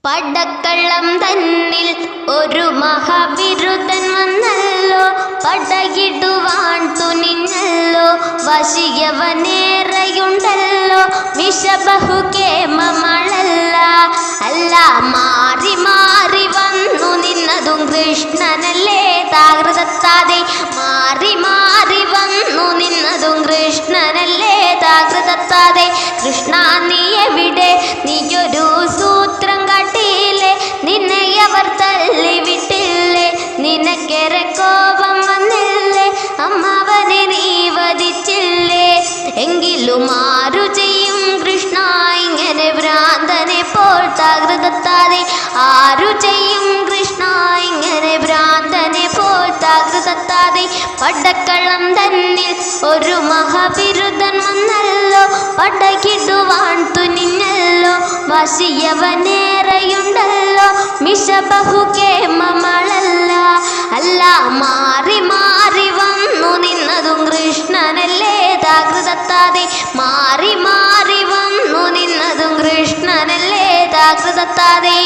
പടക്കള്ളം തന്നിൽ ഒരു മഹാവിരുദ്ധൻ വന്നല്ലോ, പടയിടുവാൻ തുനിഞ്ഞല്ലോ, വശിയവനേറെയുണ്ടല്ലോ, മിഷബഹുകേമമളല്ല അല്ല. മാറി മാറി വന്നു നിന്നതും കൃഷ്ണനല്ലേ താകൃതത്താതെ, മാറി മാറി വന്നു നിന്നതും കൃഷ്ണനല്ലേ താകൃതത്താതെ. കൃഷ്ണ നീ എവിടെ, നീയൊരു സൂത്രം കാട്ടിയില്ലേ, നിന്നെ അവർ തള്ളിവിട്ടില്ലേ, നിനക്കേറെ കോപം വന്നില്ലേ, അമ്മാവനെ നീ വധിച്ചില്ലേ. എങ്കിലും ആരു ചെയ്യും കൃഷ്ണ ഇങ്ങനെ ഭ്രാന്തനെ പോൽ താകൃതത്താതെ, ആരു ചെയ്യും കൃഷ്ണ ഇങ്ങനെ ഭ്രാന്തനെ പോൽ താകൃതത്താതെ. പടക്കള്ളം തന്നിൽ ഒരു മഹാവിരുദ്ധൻ വന്നല്ലോ, പടകിടുവാൻ തുനിഞ്ഞല്ലോ, വശിയവനേറെയുണ്ടല്ലോ, മിഷബഹുകേമമളല്ല അല്ല. മാറി മാറി വന്നു നിന്നതും കൃഷ്ണനല്ലേ താകൃതത്താതെ, മാറി മാറി വന്നു നിന്നതും കൃഷ്ണനല്ലേ താകൃതത്താതെ.